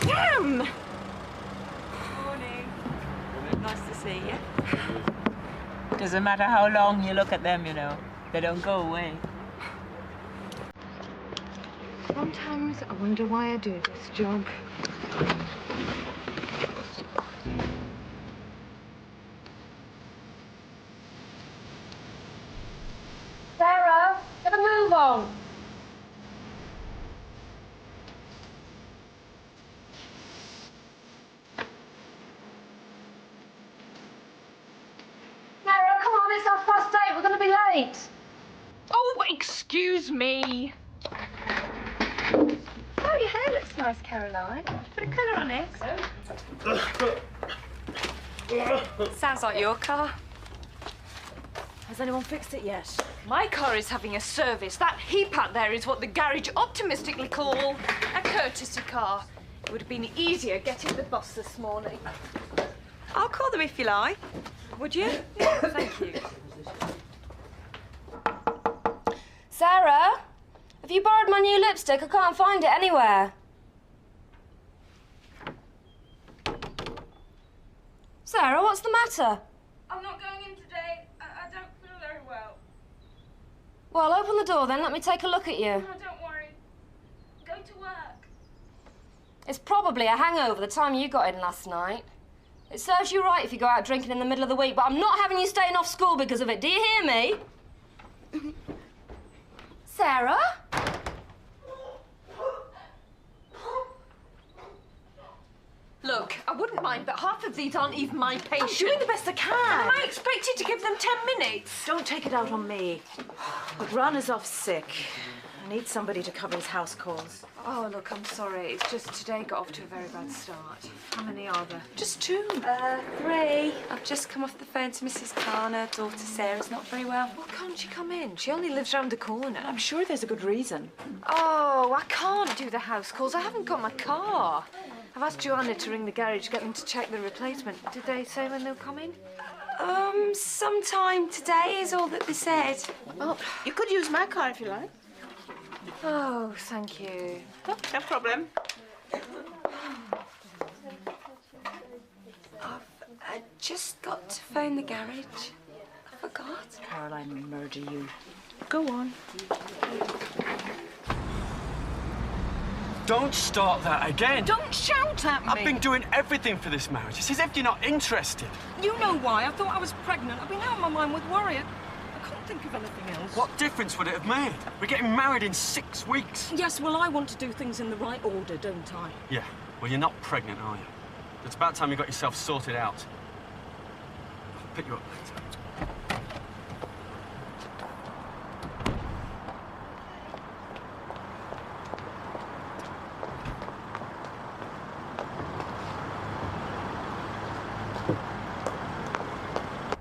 Damn! Morning. Nice to see you. Doesn't matter how long you look at them, you know. They don't go away. Sometimes I wonder why I do this job. Sarah, get a move on. Sarah, come on, it's 8:30. We're going to be late. Oh, excuse me. Oh, your hair looks nice, Caroline. Put a colour on it. Sounds like your car. Has anyone fixed it yet? My car is having a service. That heap out there is what the garage optimistically call a courtesy car. It would have been easier getting the bus this morning. I'll call them if you like. Would you? Yeah, thank you. Sarah, have you borrowed my new lipstick? I can't find it anywhere. Sarah, what's the matter? I'm not going in today. I don't feel very well. Well, open the door then. Let me take a look at you. No, don't worry. Go to work. It's probably a hangover the time you got in last night. It serves you right if you go out drinking in the middle of the week, but I'm not having you staying off school because of it. Do you hear me? Sarah? Look, I wouldn't mind, but half of these aren't even my patients. I'm doing the best I can. Am I expected to give them 10 minutes? Don't take it out on me. But Ron is off sick. I need somebody to cover his house calls. Oh, look, I'm sorry. It's just today got off to a very bad start. How many are there? Just 2. 3. I've just come off the phone to Mrs. Khan. Her daughter Sarah's not very well. Well, can't she come in? She only lives round the corner. I'm sure there's a good reason. Oh, I can't do the house calls. I haven't got my car. I've asked Joanna to ring the garage, get them to check the replacement. Did they say when they'll come in? Sometime today is all that they said. Well, you could use my car if you like. Oh, thank you. Oh, no problem. I just got to phone the garage. I forgot. Caroline will murder you. Go on. Don't start that again. Don't shout at me. I've been doing everything for this marriage. It's as if you're not interested. You know why. I thought I was pregnant. I've been out of my mind with worry. I couldn't think of anything else. What difference would it have made? We're getting married in 6 weeks. Yes, well, I want to do things in the right order, don't I? Yeah, well, you're not pregnant, are you? It's about time you got yourself sorted out. I'll pick you up later.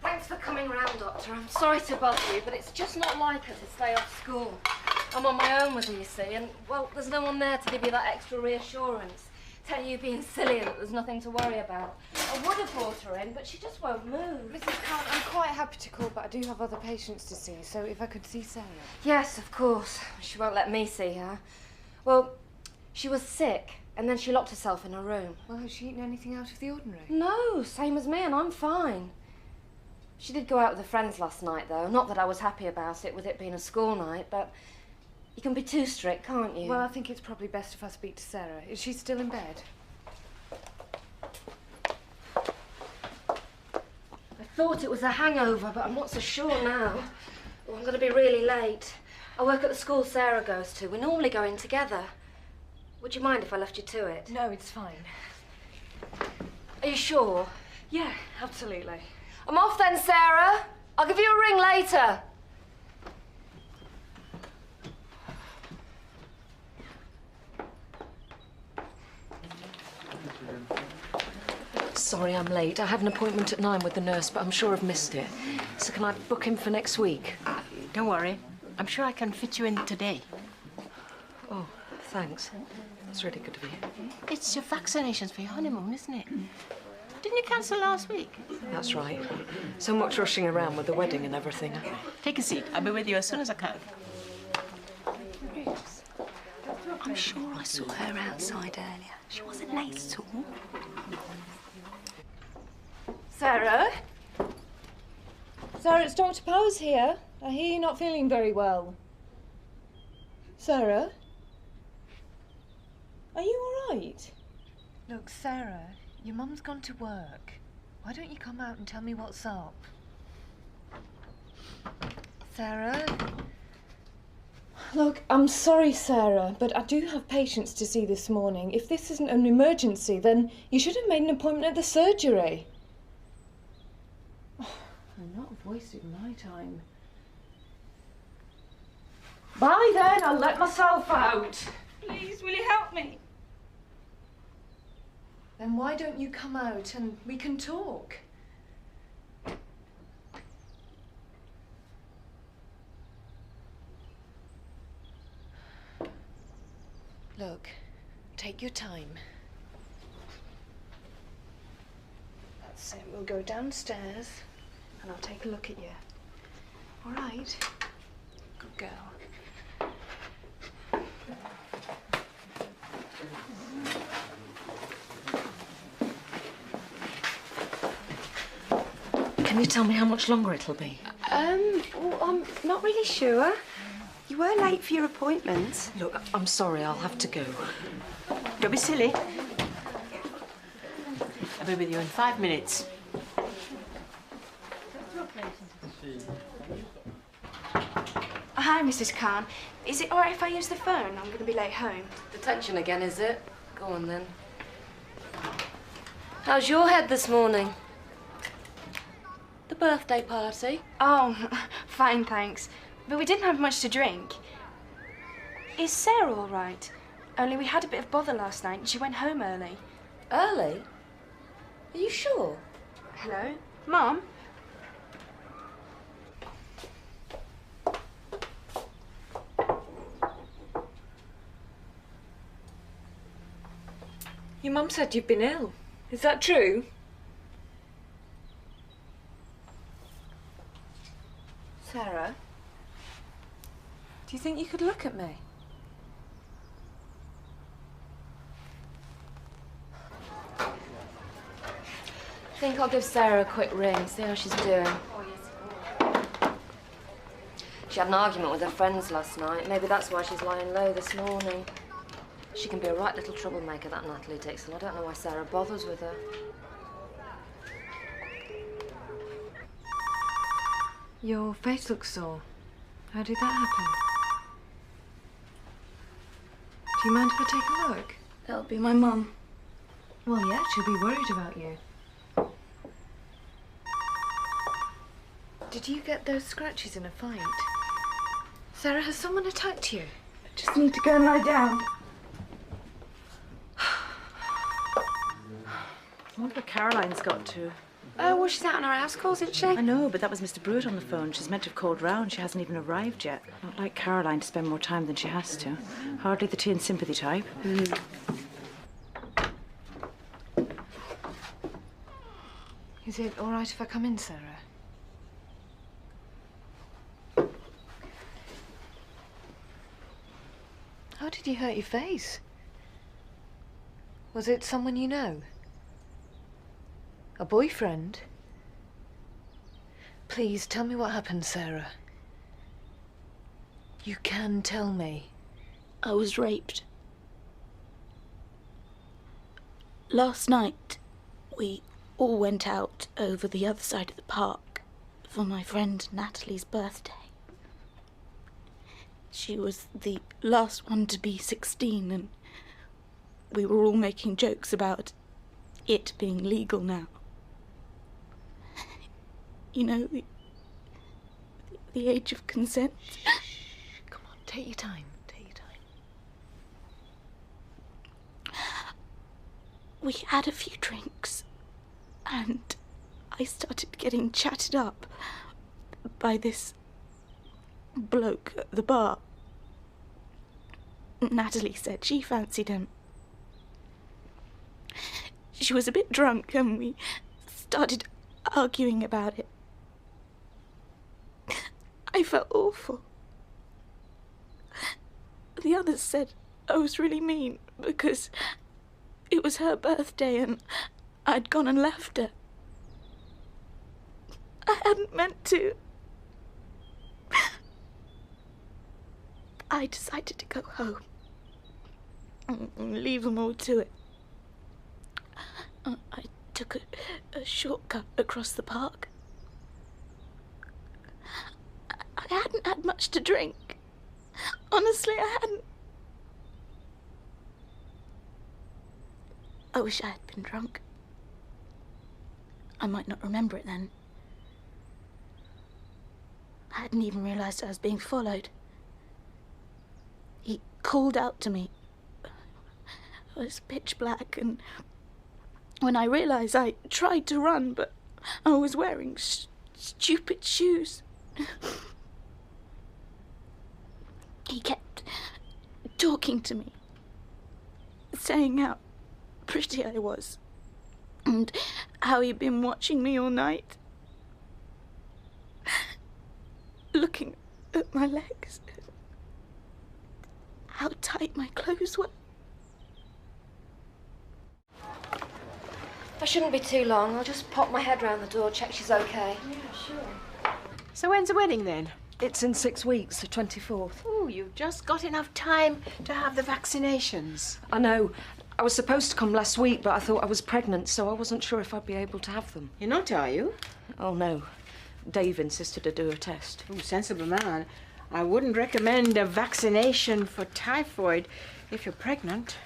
Thanks for coming round, Doctor. I'm sorry to bother you, but it's just not like her to stay off school. I'm on my own with her, you see, and, well, there's no one there to give you that extra reassurance. Tell you being silly and that there's nothing to worry about. I would have brought her in, but she just won't move. Mrs. Khan, I'm quite happy to call, but I do have other patients to see, so if I could see Sarah. Yes, of course. She won't let me see her. Well, she was sick, and then she locked herself in her room. Well, has she eaten anything out of the ordinary? No, same as me, and I'm fine. She did go out with her friends last night, though. Not that I was happy about it, with it being a school night, but you can be too strict, can't you? Well, I think it's probably best if I speak to Sarah. Is she still in bed? I thought it was a hangover, but I'm not so sure now. Oh, I'm going to be really late. I work at the school Sarah goes to. We normally go in together. Would you mind if I left you to it? No, it's fine. Are you sure? Yeah, absolutely. I'm off then, Sarah. I'll give you a ring later. Sorry I'm late. I had an appointment at 9 with the nurse, but I'm sure I've missed it. So can I book him for next week? Don't worry. I'm sure I can fit you in today. Oh, thanks. That's really good of you. It's your vaccinations for your honeymoon, isn't it? Didn't you cancel last week? That's right. So much rushing around with the wedding and everything. Take a seat. I'll be with you as soon as I can. I'm sure I saw her outside earlier. She wasn't late at all. Sarah? Sarah, it's Dr. Powers here. I hear you're not feeling very well. Sarah? Are you all right? Look, Sarah, your mum's gone to work. Why don't you come out and tell me what's up? Sarah? Look, I'm sorry, Sarah, but I do have patients to see this morning. If this isn't an emergency, then you should have made an appointment at the surgery. I'm not wasting my time. Bye then, I'll let myself out. Please, will you help me? Then why don't you come out and we can talk? Look, take your time. That's it, we'll go downstairs and I'll take a look at you. All right? Good girl. Can you tell me how much longer it'll be? Well, I'm not really sure. You were late for your appointment. Look, I'm sorry, I'll have to go. Don't be silly. I'll be with you in 5 minutes. Hi, Mrs. Khan. Is it all right if I use the phone? I'm going to be late home. Detention again, is it? Go on then. How's your head this morning? The birthday party? Oh, fine, thanks. But we didn't have much to drink. Is Sarah all right? Only we had a bit of bother last night and she went home early. Early? Are you sure? Hello? Mum? Your mum said you've been ill. Is that true? Sarah? Do you think you could look at me? I think I'll give Sarah a quick ring, see how she's doing. She had an argument with her friends last night. Maybe that's why she's lying low this morning. She can be a right little troublemaker, that Natalie Dixon. I don't know why Sarah bothers with her. Your face looks sore. How did that happen? Do you mind if I take a look? That'll be my mum. Well, yeah, she'll be worried about you. Did you get those scratches in a fight? Sarah, has someone attacked you? Just need to go and lie down. I wonder what Caroline's got to. Oh, well, she's out on her house calls, isn't she? I know, but that was Mr. Brewitt on the phone. She's meant to have called round. She hasn't even arrived yet. Not like Caroline to spend more time than she has to. Hardly the tea and sympathy type. Is it all right if I come in, Sarah? How did you hurt your face? Was it someone you know? A boyfriend? Please, tell me what happened, Sarah. You can tell me. I was raped. Last night, we all went out over the other side of the park for my friend Natalie's birthday. She was the last one to be 16, and we were all making jokes about it being legal now. You know, the age of consent. Come on, take your time. Take your time. We had a few drinks, and I started getting chatted up by this bloke at the bar. Natalie said she fancied him. She was a bit drunk and we started arguing about it. I felt awful. The others said I was really mean because it was her birthday and I'd gone and left her. I hadn't meant to. I decided to go home and leave them all to it. I took a shortcut across the park. I hadn't had much to drink. Honestly, I hadn't. I wish I had been drunk. I might not remember it then. I hadn't even realised I was being followed. He called out to me. It was pitch black, and when I realised, I tried to run, but I was wearing stupid shoes. He kept talking to me, saying how pretty I was, and how he'd been watching me all night, looking at my legs, how tight my clothes were. I shouldn't be too long. I'll just pop my head round the door, check she's okay. Yeah, sure. So when's the wedding then? It's in 6 weeks, the 24th. Oh, you've just got enough time to have the vaccinations. I know. I was supposed to come last week, but I thought I was pregnant, so I wasn't sure if I'd be able to have them. You're not, are you? Oh, no. Dave insisted to do a test. Oh, sensible man. I wouldn't recommend a vaccination for typhoid if you're pregnant.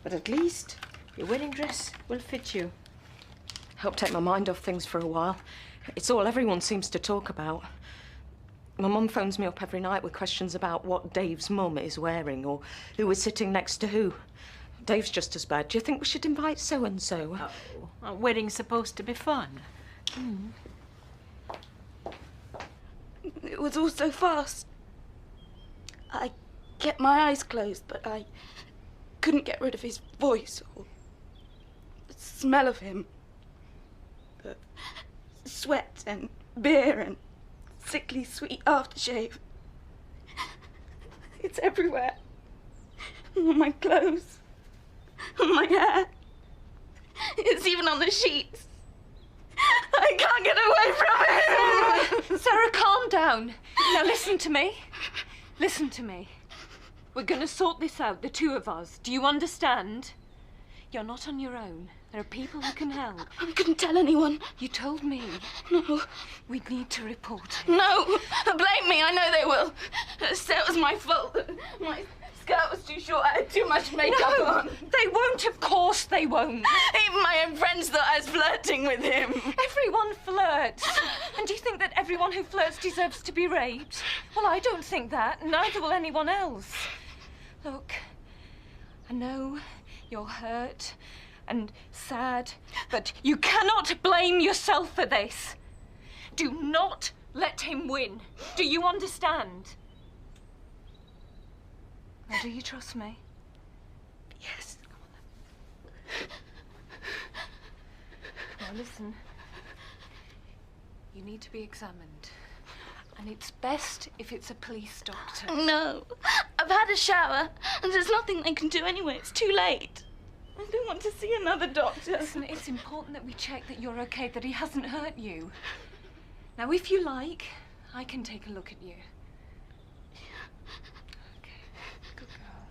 But at least your wedding dress will fit you. Help take my mind off things for a while. It's all everyone seems to talk about. My mum phones me up every night with questions about what Dave's mum is wearing or who is sitting next to who. Dave's just as bad. Do you think we should invite so-and-so? Oh, a wedding's supposed to be fun. It was all so fast. I kept my eyes closed, but I couldn't get rid of his voice or the smell of him. The sweat and beer and sickly sweet aftershave. It's everywhere. On my clothes, on my hair. It's even on the sheets. I can't get away from it. Sarah, calm down. Now listen to me. Listen to me. We're going to sort this out, the two of us. Do you understand? You're not on your own. There are people who can help. I couldn't tell anyone. You told me. No. We'd need to report it. No. Blame me. I know they will. Say it was my fault. My skirt was too short. I had too much makeup on. They won't. Of course they won't. Even my own friends thought I was flirting with him. Everyone flirts. And do you think that everyone who flirts deserves to be raped? Well, I don't think that. Neither will anyone else. Look, I know you're hurt and sad, but you cannot blame yourself for this. Do not let him win. Do you understand? Now, do you trust me? Yes. Now, listen. You need to be examined. And it's best if it's a police doctor. No. I've had a shower, and there's nothing they can do anyway. It's too late. I don't want to see another doctor. Listen, it's important that we check that you're okay, that he hasn't hurt you. Now, if you like, I can take a look at you. Okay, good girl.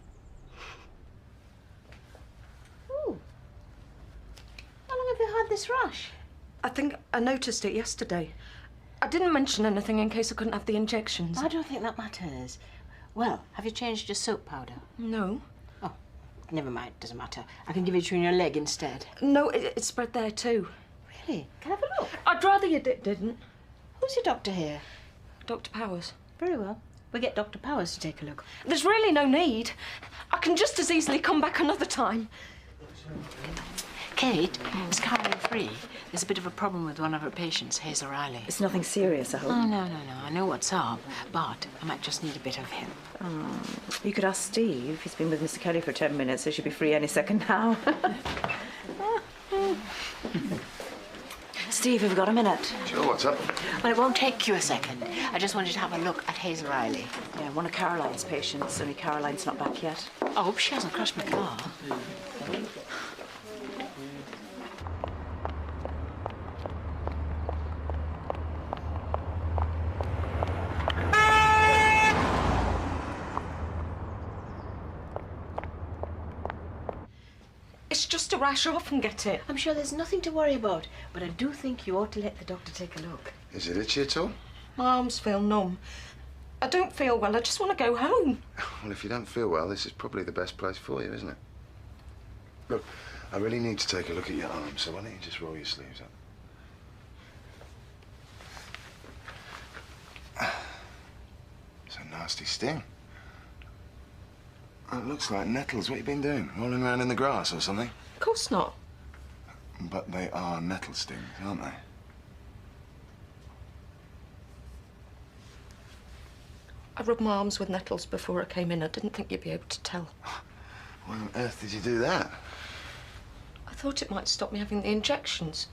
Ooh. How long have you had this rash? I think I noticed it yesterday. I didn't mention anything in case I couldn't have the injections. I don't think that matters. Well, have you changed your soap powder? No. Oh, never mind. Doesn't matter. I can give it to you in your leg instead. No, it's spread there too. Really? Can I have a look? I'd rather you didn't. Who's your doctor here? Dr. Powers. Very well. We'll get Dr. Powers to take a look. There's really no need. I can just as easily come back another time. Kate, is Caroline free? There's a bit of a problem with one of her patients, Hazel Riley. It's nothing serious, I hope. Oh, no. I know what's up, but I might just need a bit of him. Oh, you could ask Steve. He's been with Mr. Kelly for 10 minutes, so he should be free any second now. Steve, have you got a minute? Sure, what's up? Well, it won't take you a second. I just wanted to have a look at Hazel Riley. Yeah, one of Caroline's patients, only Caroline's not back yet. I hope she hasn't crashed my car. It's just to rash off and get it. I'm sure there's nothing to worry about, but I do think you ought to let the doctor take a look. Is it itchy at all? My arms feel numb. I don't feel well. I just want to go home. Well, if you don't feel well, this is probably the best place for you, isn't it? Look, I really need to take a look at your arm, so why don't you just roll your sleeves up? It's a nasty sting. Oh, it looks like nettles. What have you been doing? Rolling around in the grass or something? Of course not. But they are nettle stings, aren't they? I rubbed my arms with nettles before I came in. I didn't think you'd be able to tell. Why on earth did you do that? I thought it might stop me having the injections.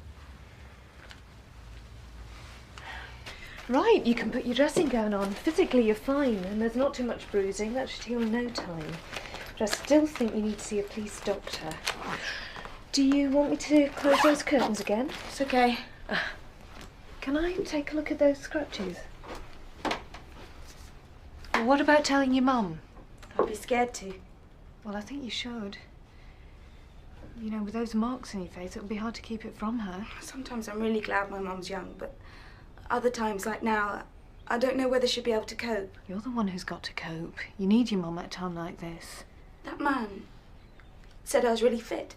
Right, you can put your dressing gown on. Physically, you're fine, and there's not too much bruising. That should heal in no time. But I still think you need to see a police doctor. Do you want me to close those curtains again? It's okay. Can I take a look at those scratches? Well, what about telling your mum? I'd be scared to. Well, I think you should. You know, with those marks on your face, it would be hard to keep it from her. Sometimes I'm really glad my mum's young, but other times, like now, I don't know whether she'll be able to cope. You're the one who's got to cope. You need your mum at a time like this. That man said I was really fit.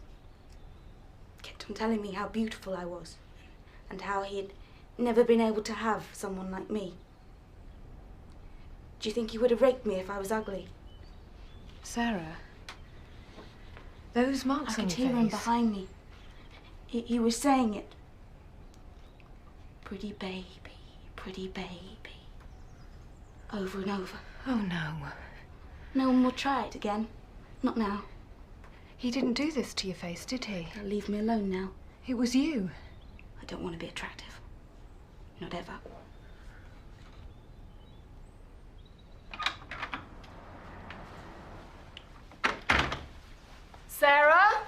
Kept on telling me how beautiful I was and how he'd never been able to have someone like me. Do you think he would have raped me if I was ugly? Sarah, those marks I on could your hear him face. behind me. He was saying it. Pretty baby, pretty baby. Over and over. Oh, no. No one will try it again. Not now. He didn't do this to your face, did he? He'll leave me alone now. It was you. I don't want to be attractive. Not ever. Sarah?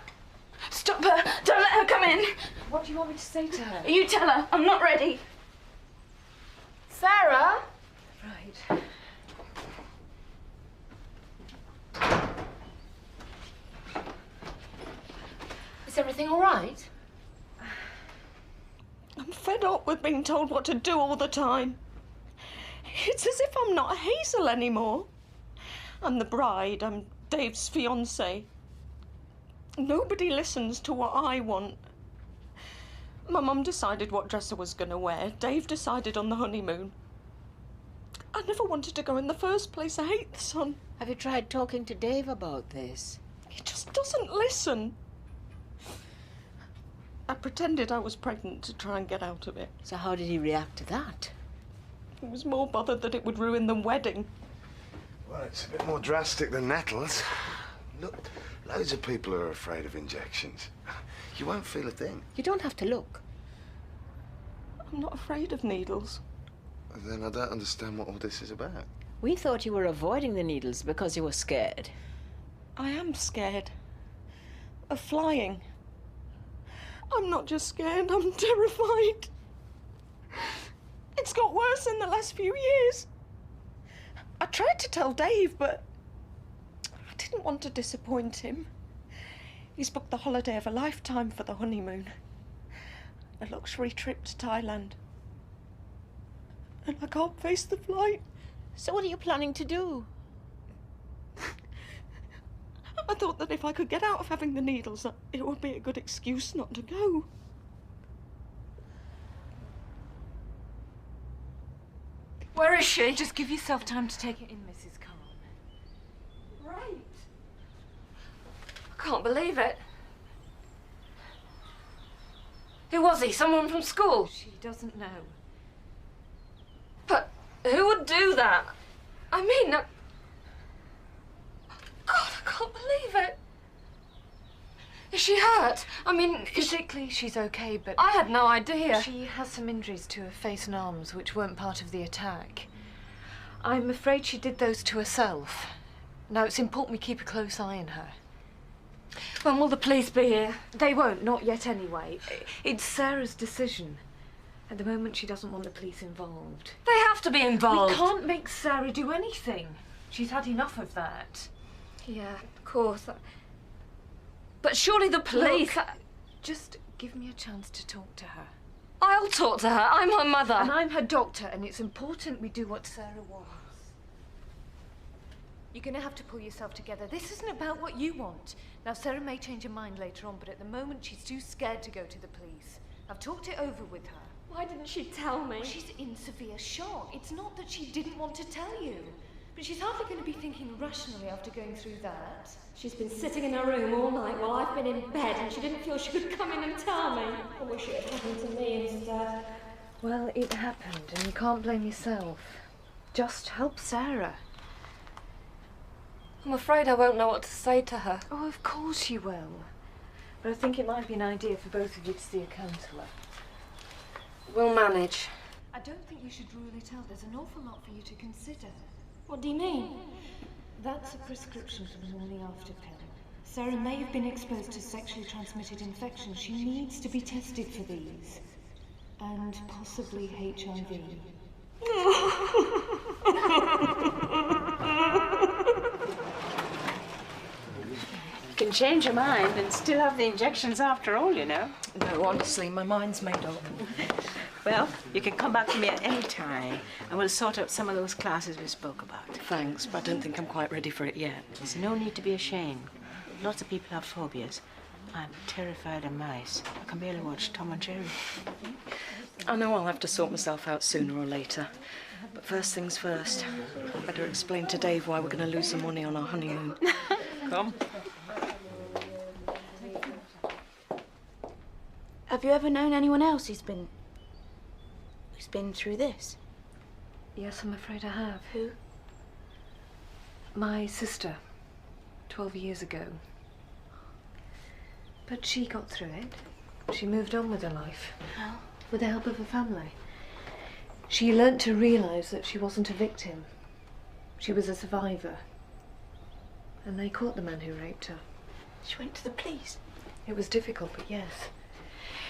Stop her! Don't let her come in! What do you want me to say to her? You tell her. I'm not ready. Sarah? Right. Is everything all right? I'm fed up with being told what to do all the time. It's as if I'm not Hazel anymore. I'm the bride. I'm Dave's fiancée. Nobody listens to what I want. My mum decided what dress I was going to wear. Dave decided on the honeymoon. I never wanted to go in the first place. I hate the sun. Have you tried talking to Dave about this? He just doesn't listen. I pretended I was pregnant to try and get out of it. So how did he react to that? He was more bothered that it would ruin the wedding. Well, it's a bit more drastic than nettles. Look, loads of people are afraid of injections. You won't feel a thing. You don't have to look. I'm not afraid of needles. Then I don't understand what all this is about. We thought you were avoiding the needles because you were scared. I am scared of flying. I'm not just scared, I'm terrified. It's got worse in the last few years. I tried to tell Dave, but I didn't want to disappoint him. He's booked the holiday of a lifetime for the honeymoon. A luxury trip to Thailand. And I can't face the flight. So what are you planning to do? I thought that if I could get out of having the needles, it would be a good excuse not to go. Where is she? Just give yourself time to take it in, Mrs. Khan. Right. I can't believe it. Who was he? Someone from school? She doesn't know. But who would do that? I mean, God, I can't believe it. Is she hurt? I mean, physically she's okay, but I had no idea. She has some injuries to her face and arms which weren't part of the attack. I'm afraid she did those to herself. Now, it's important we keep a close eye on her. When will the police be here? They won't, not yet anyway. It's Sarah's decision. At the moment, she doesn't want the police involved. They have to be involved. We can't make Sarah do anything. She's had enough of that. Yeah, of course. But surely the police... Look, just give me a chance to talk to her. I'll talk to her. I'm her mother. And I'm her doctor, and it's important we do what Sarah wants. You're going to have to pull yourself together. This isn't about what you want. Now, Sarah may change her mind later on, but at the moment she's too scared to go to the police. I've talked it over with her. Why didn't she tell me? She's in severe shock. It's not that she didn't want to tell you. But she's hardly going to be thinking rationally after going through that. She's been sitting in her room all night while I've been in bed, and she didn't feel she could come in and tell me. I wish it had happened to me instead. Well, it happened, and you can't blame yourself. Just help Sarah. I'm afraid I won't know what to say to her. Oh, of course you will. But I think it might be an idea for both of you to see a counsellor. We'll manage. I don't think you should rule it out. There's an awful lot for you to consider. What do you mean? That's a prescription for the morning after pill. Sarah may have been exposed to sexually transmitted infections. She needs to be tested for these. And possibly HIV. You can change your mind and still have the injections after all, you know. No, honestly, my mind's made up. Well, you can come back to me at any time and we'll sort out some of those classes we spoke about. Thanks, but I don't think I'm quite ready for it yet. There's no need to be ashamed. Lots of people have phobias. I'm terrified of mice. I can barely watch Tom and Jerry. I know I'll have to sort myself out sooner or later. But first things first, I better explain to Dave why we're going to lose some money on our honeymoon. Come. Have you ever known anyone else who's been through this? Yes, I'm afraid I have. Who? My sister, 12 years ago. But she got through it. She moved on with her life. How? With the help of her family. She learnt to realise that she wasn't a victim. She was a survivor. And they caught the man who raped her. She went to the police? It was difficult, but yes.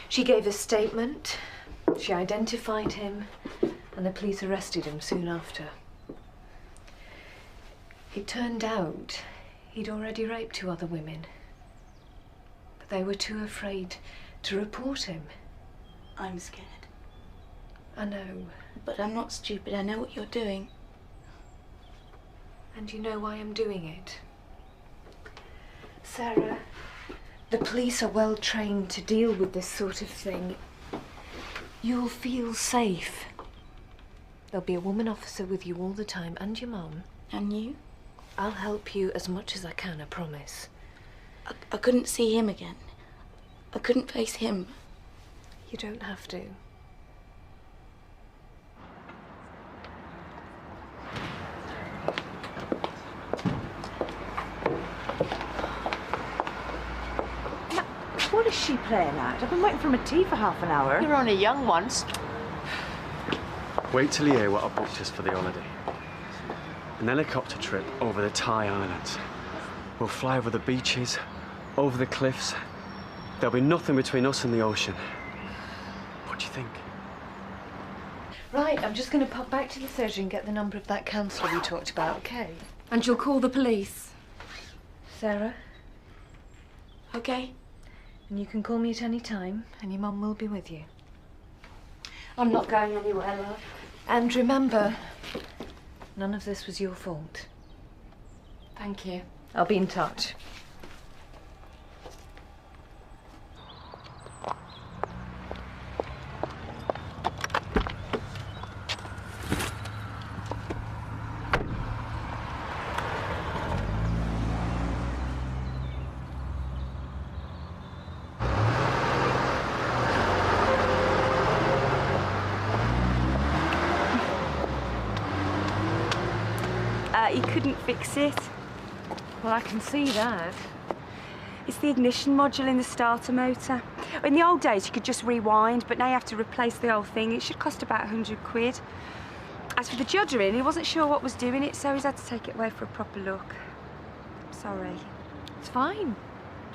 She gave a statement, she identified him, and the police arrested him soon after. It turned out he'd already raped 2 other women. But they were too afraid to report him. I'm scared. I know. But I'm not stupid. I know what you're doing. And you know why I'm doing it. Sarah, the police are well trained to deal with this sort of thing. You'll feel safe. There'll be a woman officer with you all the time, and your mum. And you? I'll help you as much as I can, I promise. I couldn't see him again. I couldn't face him. You don't have to. What is she playing at? I've been waiting for my tea for half an hour. You're only young once. Wait till you hear what I booked us for the holiday. An helicopter trip over the Thai Islands. We'll fly over the beaches, over the cliffs. There'll be nothing between us and the ocean. What do you think? Right, I'm just going to pop back to the surgery and get the number of that counsellor we talked about, okay? And you'll call the police? Sarah? Okay. And you can call me at any time, and your mum will be with you. I'm not going anywhere, love. And remember, none of this was your fault. Thank you. I'll be in touch. He couldn't fix it. Well, I can see that. It's the ignition module in the starter motor. In the old days, you could just rewind, but now you have to replace the whole thing. It should cost about 100 quid. As for the juddering, he wasn't sure what was doing it, so he's had to take it away for a proper look. Sorry. It's fine.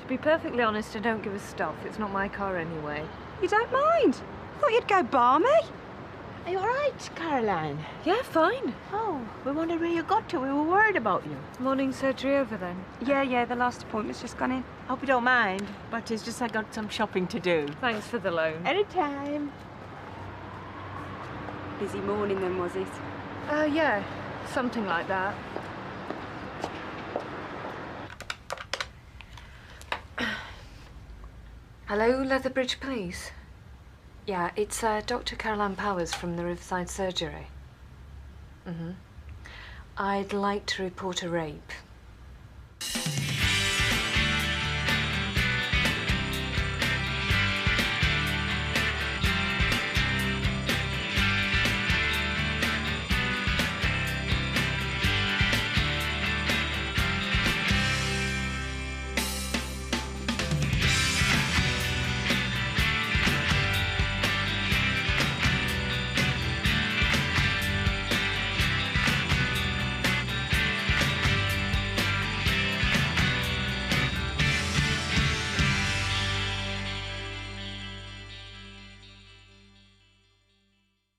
To be perfectly honest, I don't give a stuff. It's not my car anyway. You don't mind? I thought you'd go bar me. Are you all right, Caroline? Yeah, fine. Oh, we wondered where you got to. We were worried about you. Morning surgery over then? Yeah, the last appointment's just gone in. Hope you don't mind, but it's just I got some shopping to do. Thanks for the loan. Anytime. Busy morning then, was it? Yeah, something like that. Hello, Leatherbridge Police. Yeah, it's Dr. Caroline Powers from the Riverside Surgery. I'd like to report a rape.